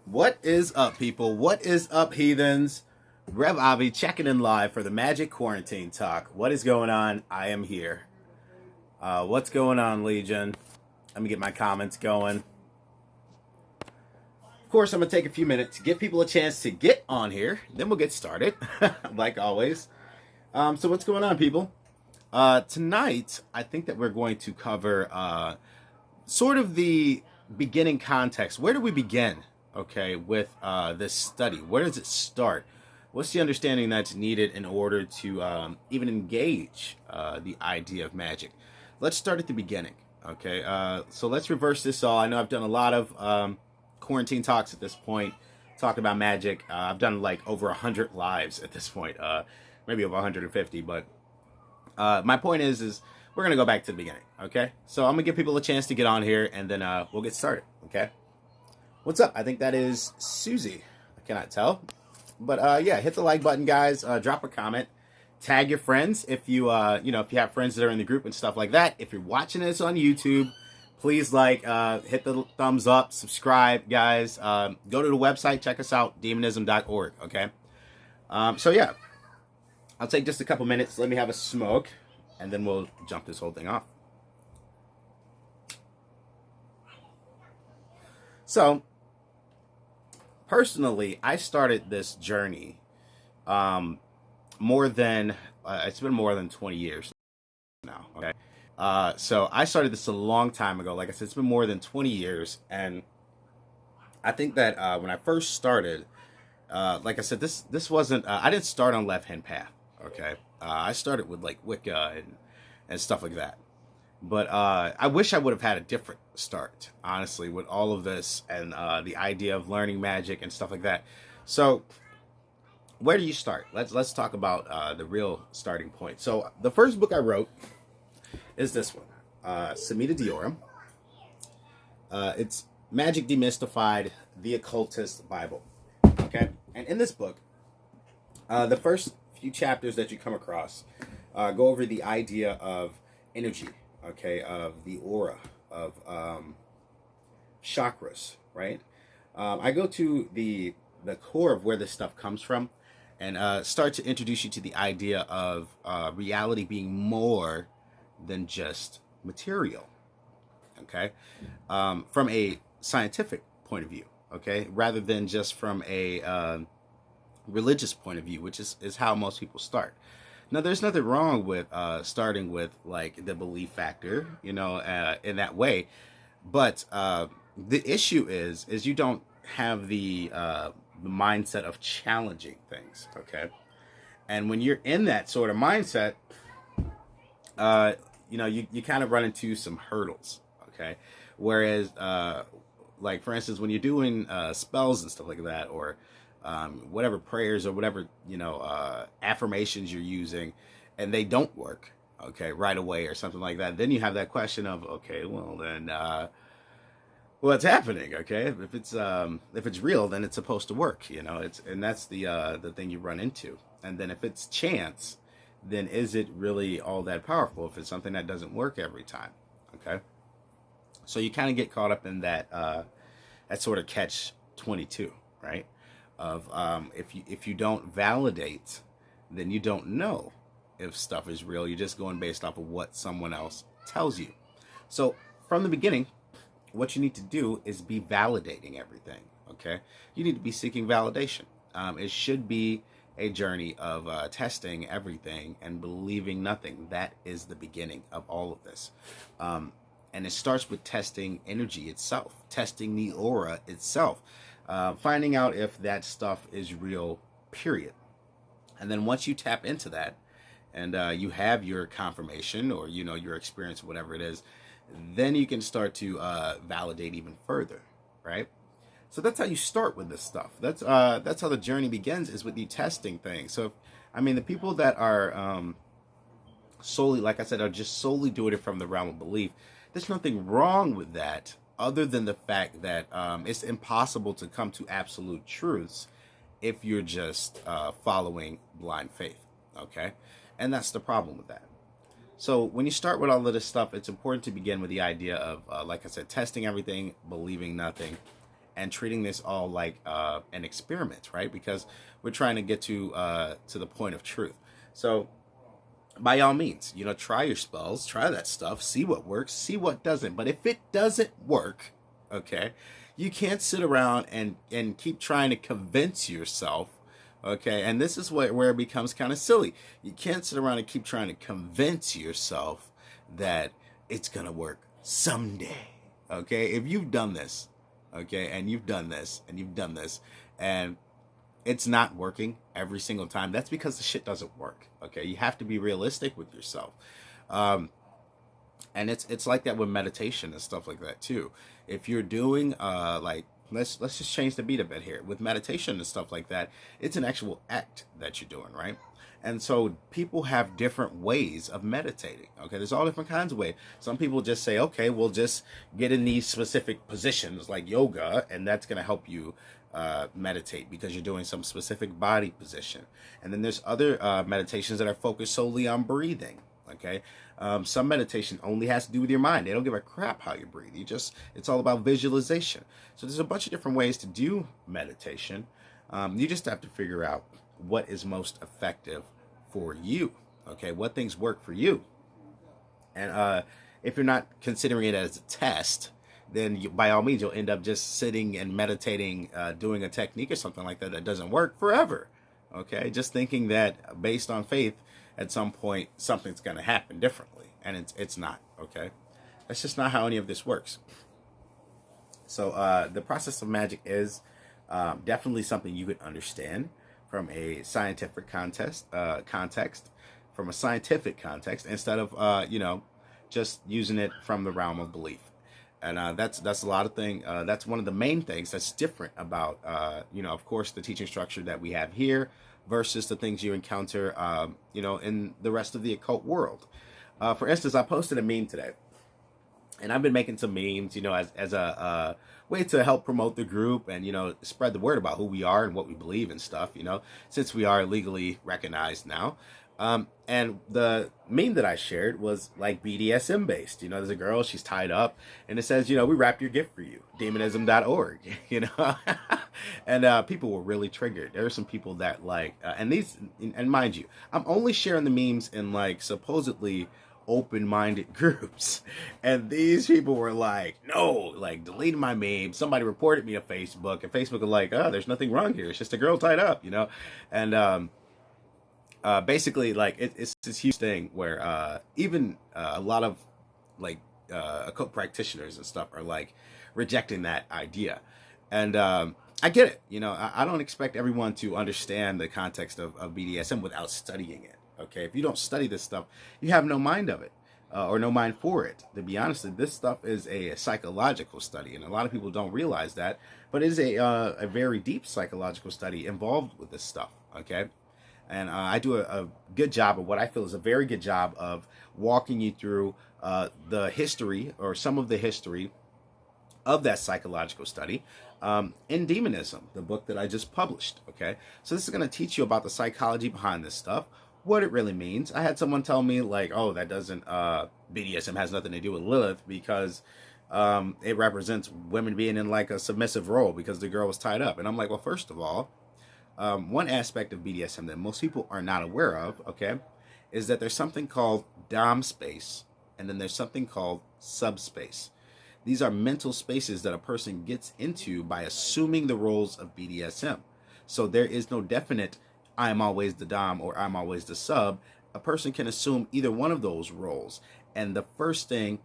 What is up, people? What is up, heathens? Rev Avi checking in live for the Magic Quarantine Talk. What is going on? I am here. What's going on, Legion? Let me get my comments going. Of course, I'm going to take a few minutes to give people a chance to get on here. Then we'll get started, like always. So what's going on, people? Tonight, I think that we're going to cover sort of the beginning context. Where do we begin? Okay, with this study, where does it start? What's the understanding that's needed in order to even engage the idea of magic? Let's start at the beginning. Okay, so let's reverse this all. I know I've done a lot of quarantine talks at this point, talking about magic. I've done like over 100 lives at this point, maybe over 150. But my point is we're gonna go back to the beginning. Okay, so I'm gonna give people a chance to get on here, and then we'll get started. Okay. What's up? I think that is Susie. I cannot tell. But yeah, hit the like button, guys. Drop a comment. Tag your friends if you if you have friends that are in the group and stuff like that. If you're watching this on YouTube, please hit the thumbs up, subscribe, guys. Go to the website, check us out, demonism.org. Okay. So yeah, I'll take just a couple minutes. Let me have a smoke, and then we'll jump this whole thing off. So, personally, I started this journey it's been more than 20 years now. Okay. So I started this a long time ago. Like I said, it's been more than 20 years. And I think that when I first started, like I said, this wasn't, I didn't start on Left Hand Path. Okay. I started with like Wicca and stuff like that. But I wish I would have had a different start, honestly, with all of this and the idea of learning magic and stuff like that. So, where do you start? Let's talk about the real starting point. So, the first book I wrote is this one, Semita Diorum. It's Magic Demystified, the Occultist Bible. Okay, and in this book, the first few chapters that you come across go over the idea of energy. Okay, of the aura, of chakras, right? I go to the core of where this stuff comes from, and start to introduce you to the idea of reality being more than just material. Okay, from a scientific point of view. Okay, rather than just from a religious point of view, which is how most people start. Now, there's nothing wrong with starting with like the belief factor, in that way. But the issue is you don't have the mindset of challenging things, okay? And when you're in that sort of mindset, you kind of run into some hurdles, okay? Whereas, like for instance, when you're doing spells and stuff like that, or whatever prayers or whatever affirmations you're using, and they don't work, okay, right away or something like that, then you have that question of, okay, well then what's happening? Okay, if it's real, then it's supposed to work, and that's the thing you run into. And then if it's chance, then is it really all that powerful if it's something that doesn't work every time? Okay, so you kind of get caught up in that sort of catch 22, right? Of if you don't validate, then you don't know if stuff is real. You're just going based off of what someone else tells you. So from the beginning, what you need to do is be validating everything. Okay, you need to be seeking validation. It should be a journey of testing everything and believing nothing. That is the beginning of all of this. And it starts with testing energy itself, testing the aura itself. Finding out if that stuff is real, period. And then once you tap into that and you have your confirmation or, your experience, whatever it is, then you can start to validate even further, right? So that's how you start with this stuff. That's how the journey begins, is with you testing things. So, the people that are solely, like I said, are just solely doing it from the realm of belief, there's nothing wrong with that, other than the fact that it's impossible to come to absolute truths if you're just following blind faith, okay? And that's the problem with that. So when you start with all of this stuff, it's important to begin with the idea of, like I said, testing everything, believing nothing, and treating this all like an experiment, right? Because we're trying to get to the point of truth. So by all means, try your spells, try that stuff, see what works, see what doesn't. But if it doesn't work, okay, you can't sit around and keep trying to convince yourself, okay? And this is where it becomes kind of silly. You can't sit around and keep trying to convince yourself that it's going to work someday, okay? If you've done this, okay, and you've done this, and you've done this, and it's not working every single time, that's because the shit doesn't work, okay? You have to be realistic with yourself. And it's like that with meditation and stuff like that too. If you're doing like, let's just change the beat a bit here. With meditation and stuff like that, it's an actual act that you're doing, right? And so people have different ways of meditating, okay? There's all different kinds of ways. Some people just say, okay, we'll just get in these specific positions like yoga, and that's going to help you meditate because you're doing some specific body position. And then there's other meditations that are focused solely on breathing, okay? Some meditation only has to do with your mind. They don't give a crap how you breathe. It's all about visualization. So there's a bunch of different ways to do meditation. You just have to figure out what is most effective for you, okay? What things work for you. And if you're not considering it as a test, then by all means, you'll end up just sitting and meditating, doing a technique or something like that doesn't work forever, okay? Just thinking that based on faith, at some point, something's going to happen differently, and it's not, okay? That's just not how any of this works. So the process of magic is definitely something you could understand from a scientific context, from a scientific context, instead of just using it from the realm of belief. And that's a lot of things. That's one of the main things that's different about of course, the teaching structure that we have here versus the things you encounter in the rest of the occult world. For instance, I posted a meme today. And I've been making some memes, as a way to help promote the group and, spread the word about who we are and what we believe and stuff, since we are legally recognized now. And the meme that I shared was like BDSM based. There's a girl, she's tied up, and it says, we wrapped your gift for you, demonism.org, And people were really triggered. There are some people that and mind you, I'm only sharing the memes in supposedly open-minded groups, and these people were like, no, deleting my meme. Somebody reported me to Facebook, and Facebook was like, oh, there's nothing wrong here, it's just a girl tied up, and basically it's this huge thing where even a lot of occult practitioners and stuff are rejecting that idea. And I get it, I don't expect everyone to understand the context of BDSM without studying it. Okay, if you don't study this stuff, you have no mind of it, or no mind for it. To be honest, this stuff is a psychological study, and a lot of people don't realize that. But it is a very deep psychological study involved with this stuff. Okay, and I do a good job of what I feel is a very good job of walking you through the history, or some of the history of that psychological study in Demonism, the book that I just published. Okay, so this is going to teach you about the psychology behind this stuff, what it really means. I had someone tell me oh, that doesn't, BDSM has nothing to do with Lilith because it represents women being in a submissive role because the girl was tied up. And I'm like, well, first of all, one aspect of BDSM that most people are not aware of, okay, is that there's something called dom space, and then there's something called subspace. These are mental spaces that a person gets into by assuming the roles of BDSM. So there is no definite I'm always the dom or I'm always the sub. A person can assume either one of those roles. And the first thing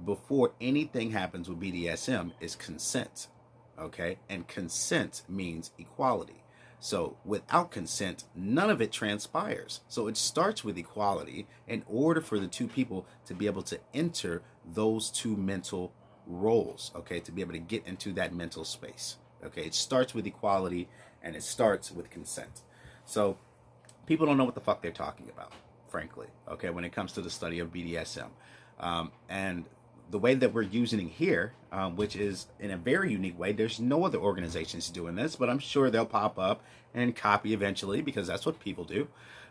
before anything happens with BDSM is consent. Okay? And consent means equality. So without consent, none of it transpires. So it starts with equality in order for the two people to be able to enter those two mental roles. Okay? To be able to get into that mental space. Okay? It starts with equality and it starts with consent. So people don't know what the fuck they're talking about, frankly, okay, when it comes to the study of BDSM. And the way that we're using it here, which is in a very unique way, there's no other organizations doing this, but I'm sure they'll pop up and copy eventually because that's what people do.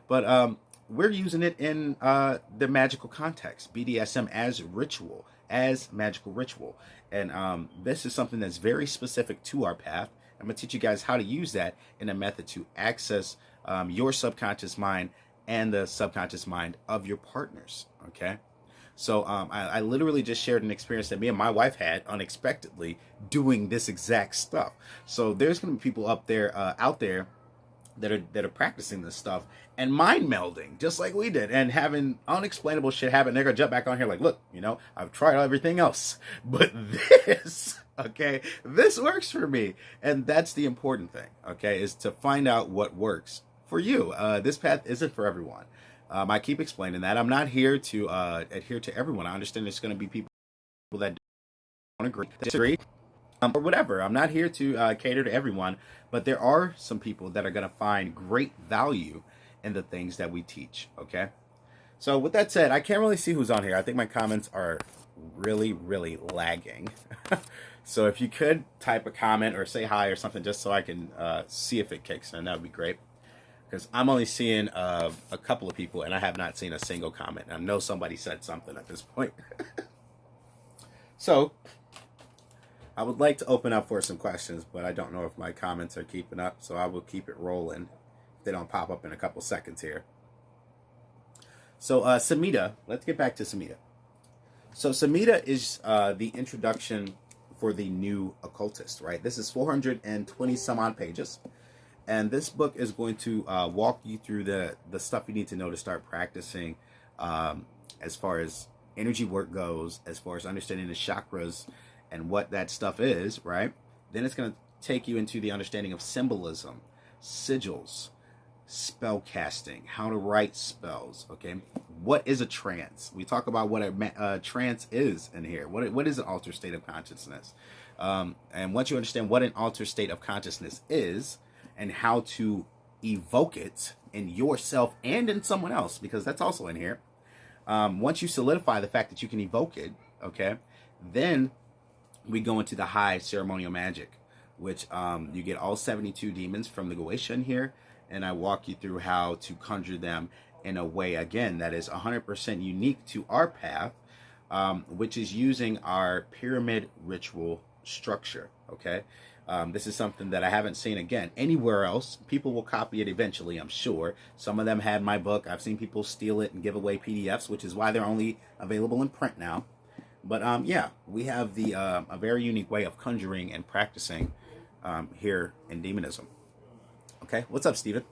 But we're using it in the magical context, BDSM as ritual, as magical ritual. And this is something that's very specific to our path. I'm going to teach you guys how to use that in a method to access your subconscious mind and the subconscious mind of your partners. Okay. So I literally just shared an experience that me and my wife had unexpectedly doing this exact stuff. So there's going to be people out there that are practicing this stuff and mind melding just like we did and having unexplainable shit happen. They're gonna jump back on here like, look, I've tried everything else, but this, okay, this works for me. And that's the important thing, okay, is to find out what works for you. This path isn't for everyone. I keep explaining that. I'm not here to adhere to everyone. I understand there's going to be people that don't agree, disagree, or whatever. I'm not here to cater to everyone, but there are some people that are going to find great value in the things that we teach, okay? So with that said, I can't really see who's on here. I think my comments are really, really lagging. So if you could type a comment or say hi or something just so I can see if it kicks in, that would be great. Because I'm only seeing a couple of people, and I have not seen a single comment. I know somebody said something at this point. So, I would like to open up for some questions, but I don't know if my comments are keeping up, so I will keep it rolling if they don't pop up in a couple seconds here. So, Samhita, let's get back to Samhita. So, Samhita is the introduction for the new occultist, right? This is 420 some odd pages. And this book is going to walk you through the stuff you need to know to start practicing as far as energy work goes, as far as understanding the chakras and what that stuff is, right? Then it's going to take you into the understanding of symbolism, sigils, spell casting, how to write spells, okay? What is a trance? We talk about what a trance is in here. What is an altered state of consciousness? And once you understand what an altered state of consciousness is, and how to evoke it in yourself and in someone else, because that's also in here. Once you solidify the fact that you can evoke it, okay, then we go into the high ceremonial magic, which you get all 72 demons from the Goetia in here, and I walk you through how to conjure them in a way, again, that is 100% unique to our path, which is using our pyramid ritual structure, okay? This is something that I haven't seen, again, anywhere else. People will copy it eventually, I'm sure. Some of them had my book. I've seen people steal it and give away PDFs, which is why they're only available in print now. But yeah, we have a very unique way of conjuring and practicing here in demonism. Okay, what's up, Steven?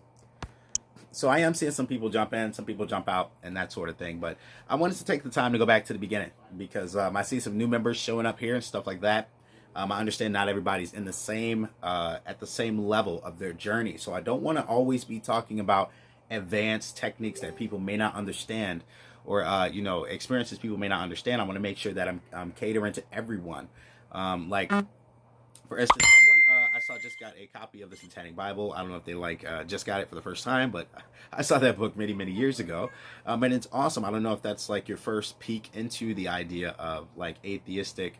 So I am seeing some people jump in, some people jump out, and that sort of thing. But I wanted to take the time to go back to the beginning because I see some new members showing up here and stuff like that. I understand not everybody's in the same at the same level of their journey, so I don't want to always be talking about advanced techniques that people may not understand, or experiences people may not understand. I want to make sure that I'm catering to everyone. Like, for instance, someone I saw just got a copy of the Satanic Bible. I don't know if they just got it for the first time, but I saw that book many, many years ago, and it's awesome. I don't know if that's like your first peek into the idea of like atheistic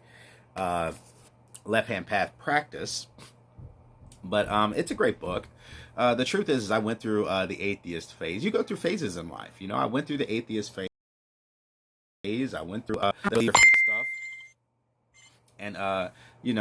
left-hand path practice, but it's a great book. The truth is I went through the atheist phase. You go through phases in life, I went through the atheist phase. I went through the stuff, and you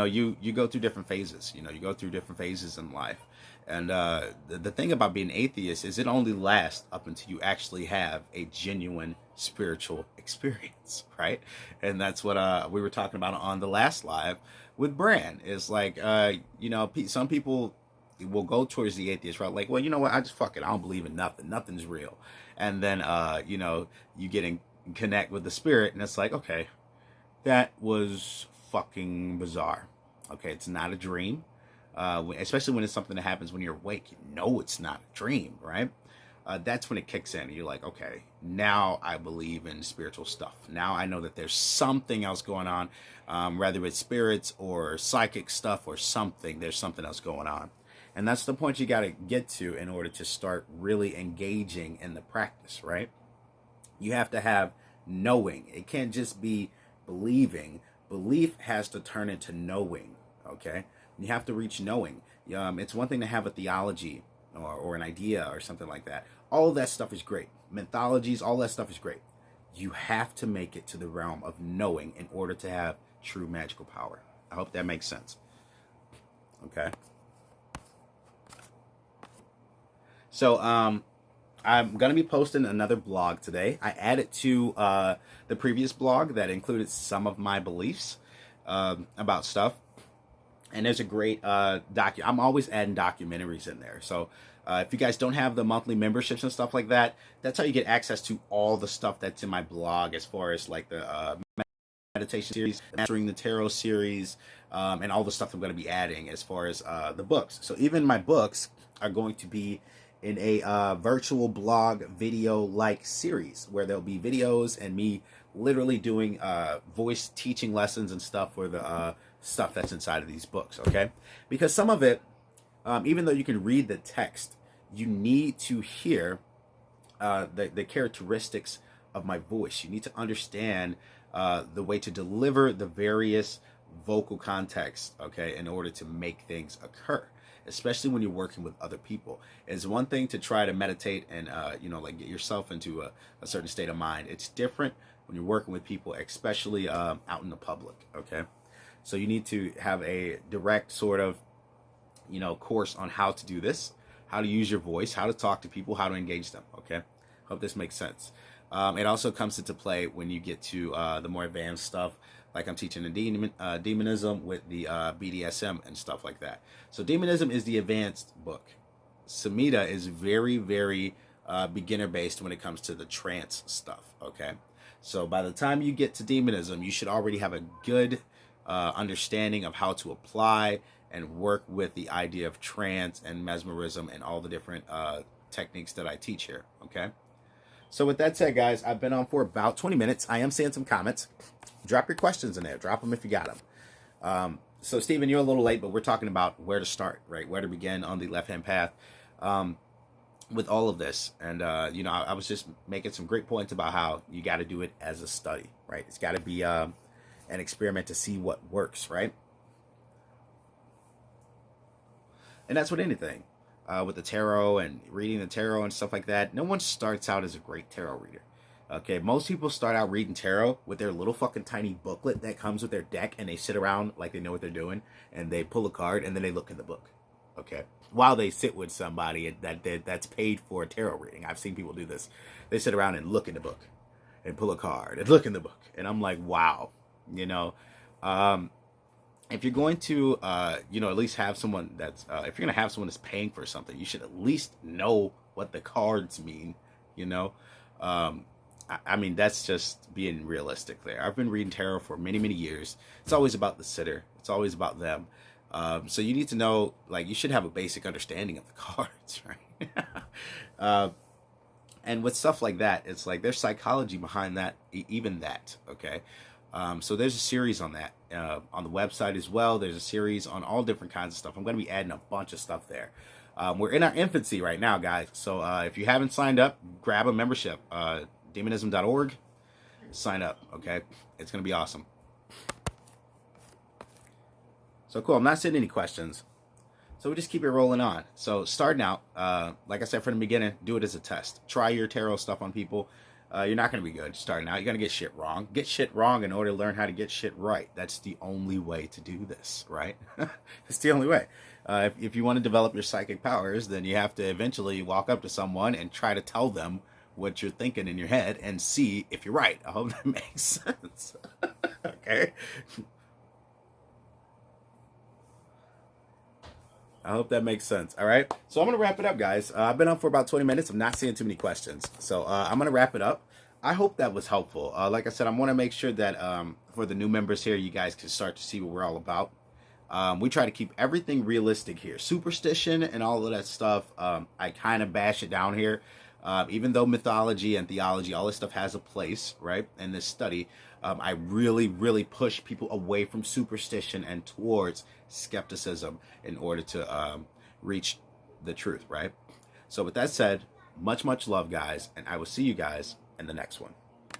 go through different phases. You go through different phases in life, and the thing about being atheist is it only lasts up until you actually have a genuine spiritual experience, right? And that's what we were talking about on the last live with Bran. Is like some people will go towards the atheist route, like, well, you know what, I just fuck it, I don't believe in nothing's real. And then you get in connect with the spirit, and it's like, okay, that was fucking bizarre. Okay, it's not a dream, especially when it's something that happens when you're awake. It's not a dream, right? That's when it kicks in. You're like, okay, now I believe in spiritual stuff. Now I know that there's something else going on, whether it's spirits or psychic stuff or something. There's something else going on. And that's the point you got to get to in order to start really engaging in the practice, right? You have to have knowing. It can't just be believing. Belief has to turn into knowing, okay? You have to reach knowing. It's one thing to have a theology or an idea or something like that. All of that stuff is great. Mythologies, all that stuff is great. You have to make it to the realm of knowing in order to have true magical power. I hope that makes sense. Okay. So I'm going to be posting another blog today. I added to the previous blog that included some of my beliefs about stuff. And there's a great I'm always adding documentaries in there. So if you guys don't have the monthly memberships and stuff like that, that's how you get access to all the stuff that's in my blog, as far as like the meditation series, Mastering the Tarot series, and all the stuff I'm going to be adding as far as the books. So even my books are going to be in a virtual blog video-like series where there'll be videos and me literally doing voice teaching lessons and stuff for the stuff that's inside of these books, okay? Because some of it, even though you can read the text, you need to hear the characteristics of my voice. You need to understand the way to deliver the various vocal contexts, okay, in order to make things occur, especially when you're working with other people. It's one thing to try to meditate and, like get yourself into a certain state of mind. It's different when you're working with people, especially out in the public, okay? So you need to have a direct sort of, course on how to do this, how to use your voice, how to talk to people, how to engage them, okay? Hope this makes sense. It also comes into play when you get to the more advanced stuff, like I'm teaching the demonism with the BDSM and stuff like that. So demonism is the advanced book. Samhita is very, very beginner-based when it comes to the trance stuff, okay? So by the time you get to demonism, you should already have a good understanding of how to apply and work with the idea of trance and mesmerism and all the different techniques that I teach here, okay? So with that said, guys, I've been on for about 20 minutes. I am seeing some comments. Drop your questions in there. Drop them if you got them. So, Stephen, you're a little late, but we're talking about where to start, right? Where to begin on the left-hand path with all of this. And, I was just making some great points about how you got to do it as a study, right? It's got to be an experiment to see what works, right? And that's with anything. With the tarot and reading the tarot and stuff like that, no one starts out as a great tarot reader. Okay, most people start out reading tarot with their little fucking tiny booklet that comes with their deck, and they sit around like they know what they're doing, and they pull a card, and then they look in the book. Okay, while they sit with somebody that's paid for a tarot reading. I've seen people do this. They sit around and look in the book, and pull a card, and look in the book, and I'm like, wow, if you're going to, at least have someone that's, if you're going to have someone that's paying for something, you should at least know what the cards mean, I mean, that's just being realistic there. I've been reading tarot for many, many years. It's always about the sitter. It's always about them. So you need to know, like, you should have a basic understanding of the cards, right? And with stuff like that, it's like there's psychology behind that, even that, okay? So there's a series on that on the website as well. There's a series on all different kinds of stuff. I'm going to be adding a bunch of stuff there. We're in our infancy right now, guys. So if you haven't signed up, grab a membership. Demonism.org. Sign up, okay? It's going to be awesome. So cool. I'm not seeing any questions. So we just keep it rolling on. So starting out, like I said from the beginning, do it as a test. Try your tarot stuff on people. You're not going to be good starting out. You're going to get shit wrong. Get shit wrong in order to learn how to get shit right. That's the only way to do this, right? It's the only way. If you want to develop your psychic powers, then you have to eventually walk up to someone and try to tell them what you're thinking in your head and see if you're right. I hope that makes sense. Okay? I hope that makes sense. All right. So I'm going to wrap it up, guys. I've been up for about 20 minutes. I'm not seeing too many questions. So I'm going to wrap it up. I hope that was helpful. Like I said, I want to make sure that for the new members here, you guys can start to see what we're all about. We try to keep everything realistic here. Superstition and all of that stuff, I kind of bash it down here. Even though mythology and theology, all this stuff has a place, right, in this study, I really, really push people away from superstition and towards skepticism in order to reach the truth, right? So with that said, much, much love, guys, and I will see you guys in the next one.